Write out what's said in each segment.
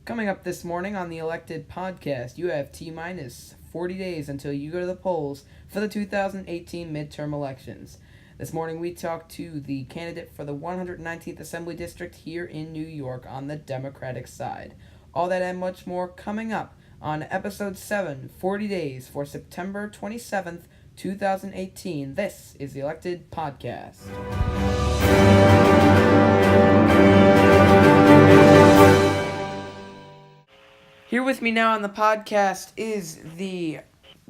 Coming up this morning on the Elected Podcast, you have T-minus 40 days until you go to the polls for the 2018 midterm elections. This morning we talked to the candidate for the 119th Assembly District here in New York on the Democratic side. All that and much more coming up on Episode 7, 40 Days for September 27th, 2018. This is the Elected Podcast. Here with me now on the podcast is the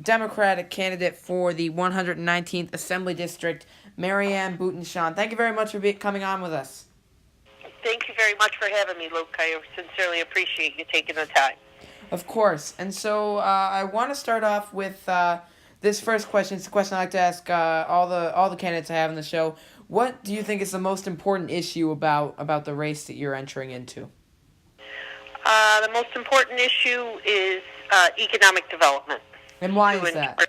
Democratic candidate for the 119th Assembly District, Marianne Buttenschon. Thank you very much for coming on with us. Thank you very much for having me, Luke. I sincerely appreciate you taking the time. Of course. And so I want to start off with this first question. It's a question I like to ask all the candidates I have on the show. What do you think is the most important issue about the race that you're entering into? The most important issue is economic development. And why is that?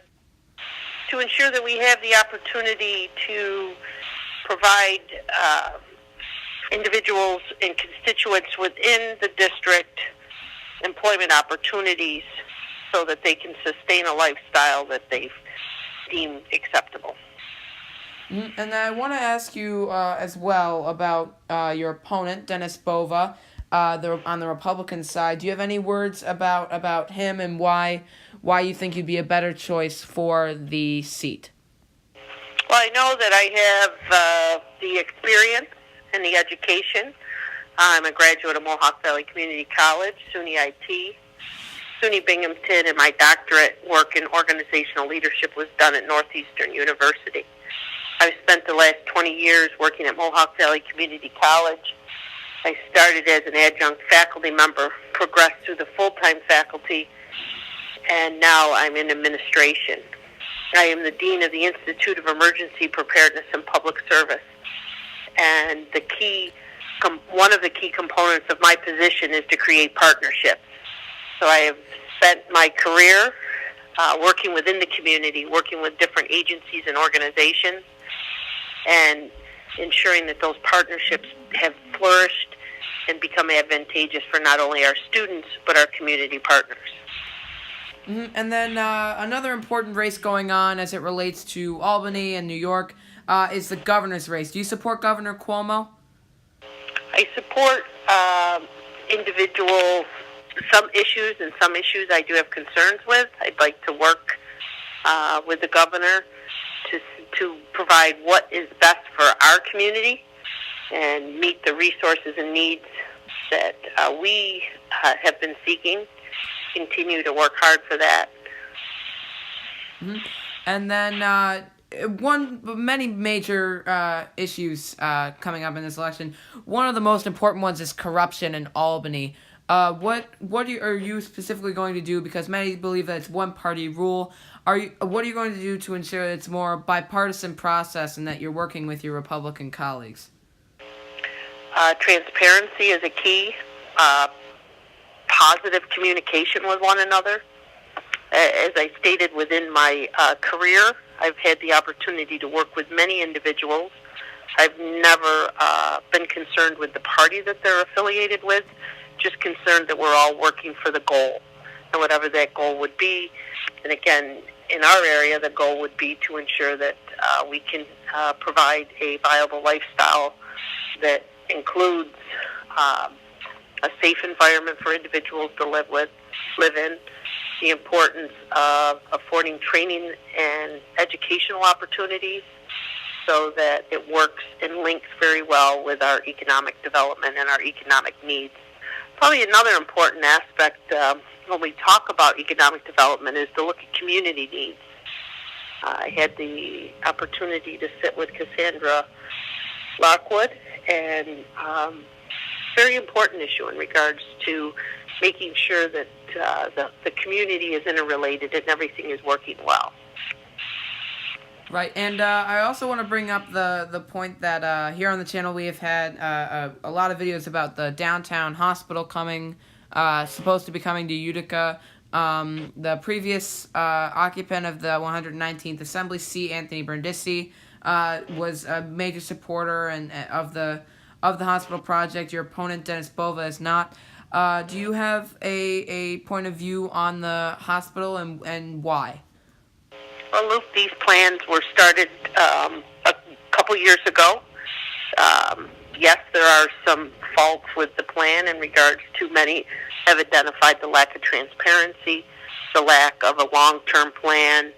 To ensure that we have the opportunity to provide individuals and constituents within the district employment opportunities so that they can sustain a lifestyle that they deem acceptable. And I want to ask you as well about your opponent, Dennis Bova, on the Republican side. Do you have any words about him and why you think you'd be a better choice for the seat? Well, I know that I have the experience and the education. I'm a graduate of Mohawk Valley Community College, SUNY IT, SUNY Binghamton, and my doctorate work in organizational leadership was done at Northeastern University. I've spent the last 20 years working at Mohawk Valley Community College. I started as an adjunct faculty member, progressed through the full-time faculty, and now I'm in administration. I am the Dean of the Institute of Emergency Preparedness and Public Service. And one of the key components of my position is to create partnerships. So I have spent my career working within the community, working with different agencies and organizations, and ensuring that those partnerships have flourished and become advantageous for not only our students, but our community partners. Mm-hmm. And then another important race going on as it relates to Albany and New York is the governor's race. Do you support Governor Cuomo? I support individuals, some issues, and some issues I do have concerns with. I'd like to work with the governor to provide what is best for our community and meet the resources and needs that we have been seeking. Continue to work hard for that. Mm-hmm. And then many major issues coming up in this election. One of the most important ones is corruption in Albany. What are you specifically going to do? Because many believe that it's one-party rule. What are you going to do to ensure that it's more bipartisan process and that you're working with your Republican colleagues? Transparency is a key. Positive communication with one another. As I stated within my career, I've had the opportunity to work with many individuals. I've never been concerned with the party that they're affiliated with, just concerned that we're all working for the goal, and whatever that goal would be. And again, in our area, the goal would be to ensure that we can provide a viable lifestyle that includes a safe environment for individuals to live in, the importance of affording training and educational opportunities so that it works and links very well with our economic development and our economic needs. Probably another important aspect when we talk about economic development is to look at community needs. I had the opportunity to sit with Cassandra Lockwood, and very important issue in regards to making sure that the community is interrelated and everything is working well. Right, and I also want to bring up the point that here on the channel we have had a lot of videos about the downtown hospital supposed to be coming to Utica. The previous occupant of the 119th Assembly seat, Anthony Brindisi, was a major supporter of the hospital project. Your opponent, Dennis Bova, is not. Do you have a point of view on the hospital and why? Well, Luke, these plans were started a couple years ago. Yes, there are some faults with the plan in regards to many have identified the lack of transparency, the lack of a long-term plan,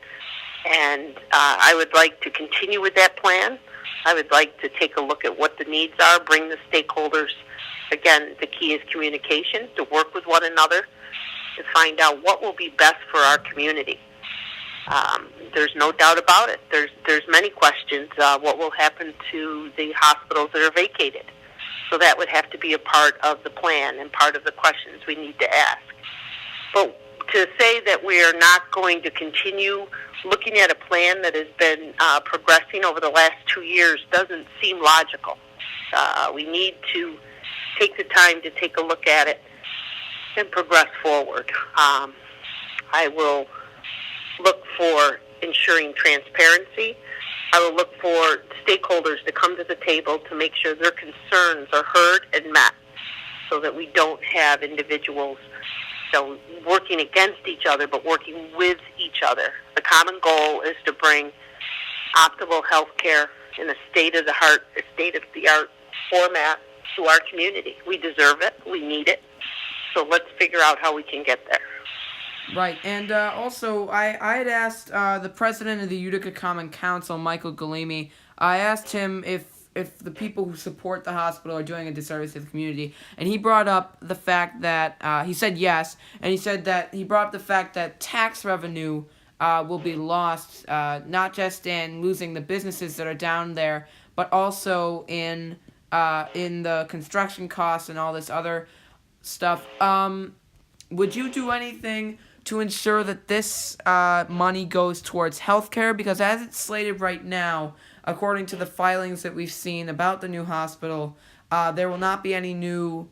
and I would like to continue with that plan. I would like to take a look at what the needs are, bring the stakeholders. Again, the key is communication, to work with one another, to find out what will be best for our community. There's no doubt about it. There's many questions. What will happen to the hospitals that are vacated? So that would have to be a part of the plan and part of the questions we need to ask. But to say that we are not going to continue looking at a plan that has been progressing over the last 2 years doesn't seem logical. We need to take the time to take a look at it and progress forward. I will look for ensuring transparency. I will look for stakeholders to come to the table to make sure their concerns are heard and met so that we don't have individuals working against each other but working with each other. The common goal is to bring optimal health care in a state-of-the-art format to our community. We deserve it. We need it. So let's figure out how we can get there. Right, and also I had asked the president of the Utica Common Council, Michael Galimi, I asked him if the people who support the hospital are doing a disservice to the community, and he brought up the fact that, he said yes, and he said that he brought up the fact that tax revenue will be lost, not just in losing the businesses that are down there, but also in the construction costs and all this other stuff. Would you do anything to ensure that this money goes towards healthcare? Because as it's slated right now, according to the filings that we've seen about the new hospital, there will not be any new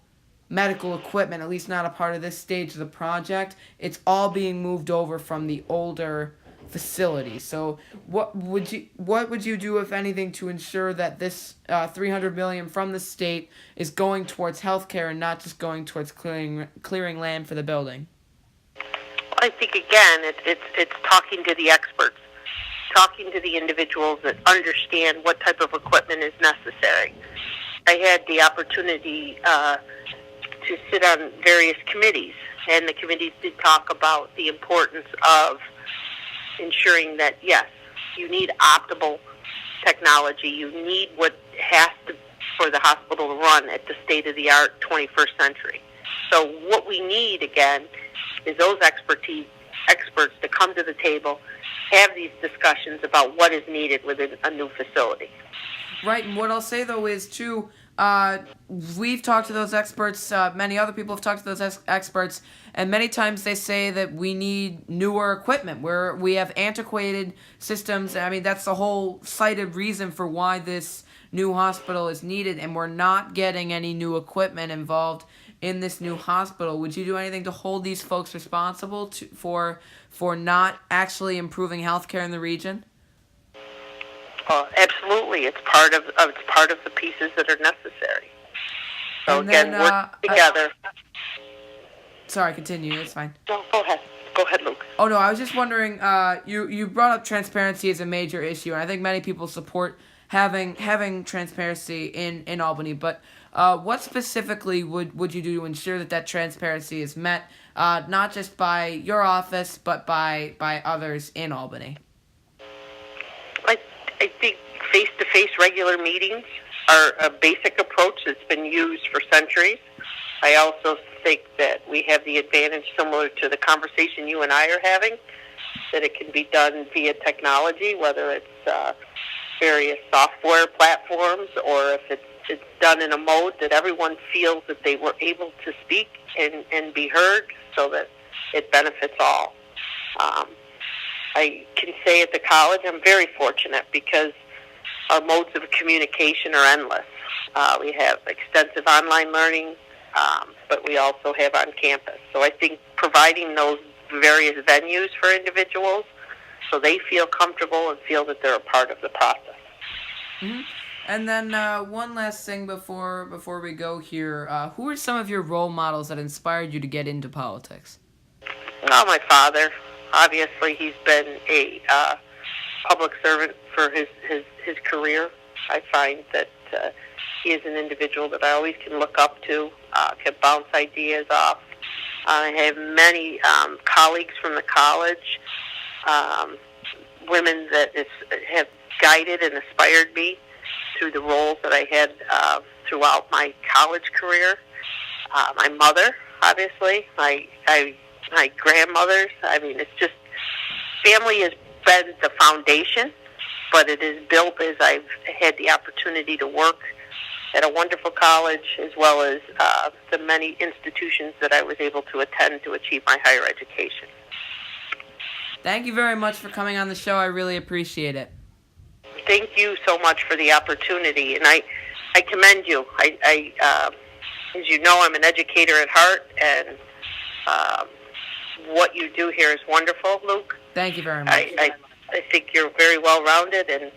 medical equipment, at least not a part of this stage of the project. It's all being moved over from the older facility. So what would you do, if anything, to ensure that this $300 million from the state is going towards healthcare and not just going towards clearing land for the building? I think, again, it's talking to the experts, talking to the individuals that understand what type of equipment is necessary. I had the opportunity to sit on various committees, and the committees did talk about the importance of ensuring that, yes, you need optimal technology. You need what has to for the hospital to run at the state-of-the-art 21st century. So what we need, again, is those experts to come to the table, have these discussions about what is needed within a new facility. Right, and what I'll say, though, is, too, we've talked to those experts, many other people have talked to those experts, and many times they say that we need newer equipment, where we have antiquated systems. I mean, that's the whole cited reason for why this new hospital is needed, and we're not getting any new equipment involved in this new hospital. Would you do anything to hold these folks responsible for not actually improving healthcare in the region? Absolutely, it's part of the pieces that are necessary. So and again, then, work together. Sorry, continue. It's fine. No, go ahead. Go ahead, Luke. Oh no, I was just wondering. You brought up transparency as a major issue, and I think many people support having transparency in Albany. But what specifically would you do to ensure that transparency is met, not just by your office, but by others in Albany? I think face-to-face regular meetings are a basic approach that's been used for centuries. I also think that we have the advantage, similar to the conversation you and I are having, that it can be done via technology, whether it's various software platforms or if it's done in a mode that everyone feels that they were able to speak and be heard so that it benefits all. I can say at the college I'm very fortunate because our modes of communication are endless. We have extensive online learning, but we also have on campus. So I think providing those various venues for individuals so they feel comfortable and feel that they're a part of the process. Mm-hmm. And then one last thing before we go here, who are some of your role models that inspired you to get into politics? Well, my father, obviously, he's been a public servant for his career. I find that he is an individual that I always can look up to, can bounce ideas off. I have many colleagues from the college, women that have guided and inspired me through the roles that I had throughout my college career. My mother, obviously, my grandmothers. I mean, it's just family has been the foundation, but it is built as I've had the opportunity to work at a wonderful college as well as the many institutions that I was able to attend to achieve my higher education. Thank you very much for coming on the show. I really appreciate it. Thank you so much for the opportunity, and I commend you. As you know, I'm an educator at heart, and what you do here is wonderful, Luke. Thank you very much. I think you're very well-rounded and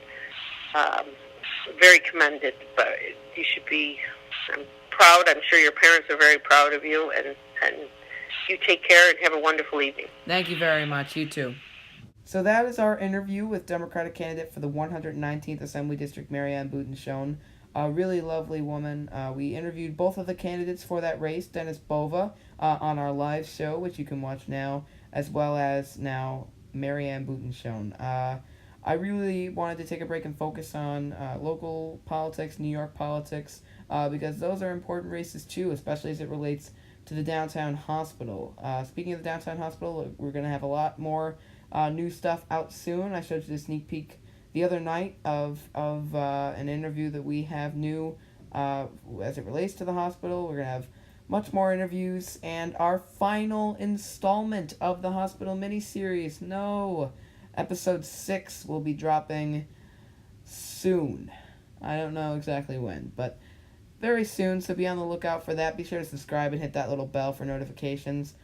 very commended. But you should be proud. I'm sure your parents are very proud of you, and you take care and have a wonderful evening. Thank you very much. You too. So that is our interview with Democratic candidate for the 119th Assembly District, Marianne Buttenschon. A really lovely woman. We interviewed both of the candidates for that race, Dennis Bova, on our live show, which you can watch now, as well as now Marianne Buttenschon. I really wanted to take a break and focus on local politics, New York politics, because those are important races too, especially as it relates to the downtown hospital. Speaking of the downtown hospital, we're going to have a lot more new stuff out soon. I showed you the sneak peek the other night of an interview that we have new as it relates to the hospital. We're going to have much more interviews, and our final installment of the hospital miniseries. No! Episode 6 will be dropping soon. I don't know exactly when, but very soon, so be on the lookout for that. Be sure to subscribe and hit that little bell for notifications.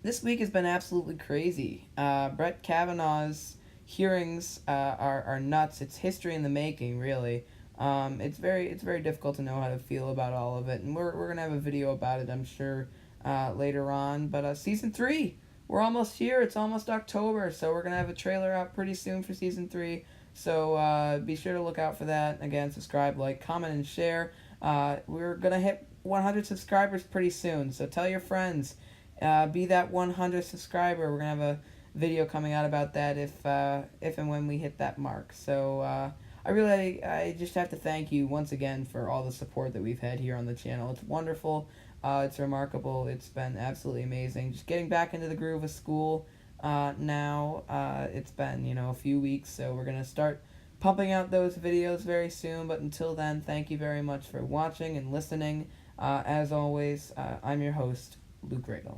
This week has been absolutely crazy. Brett Kavanaugh's hearings are nuts. It's history in the making, really. It's very difficult to know how to feel about all of it, and we're gonna have a video about it, I'm sure, later on. But season 3, we're almost here. It's almost October, so we're gonna have a trailer out pretty soon for season 3. So be sure to look out for that. Again, subscribe, like, comment, and share. We're gonna hit 100 subscribers pretty soon, so tell your friends. Be that 100 subscriber. We're gonna have a video coming out about that if and when we hit that mark. So I just have to thank you once again for all the support that we've had here on the channel. It's wonderful. It's remarkable. It's been absolutely amazing. Just getting back into the groove of school now. It's been a few weeks, so we're gonna start pumping out those videos very soon. But until then, thank you very much for watching and listening. As always, I'm your host, Luke Radel.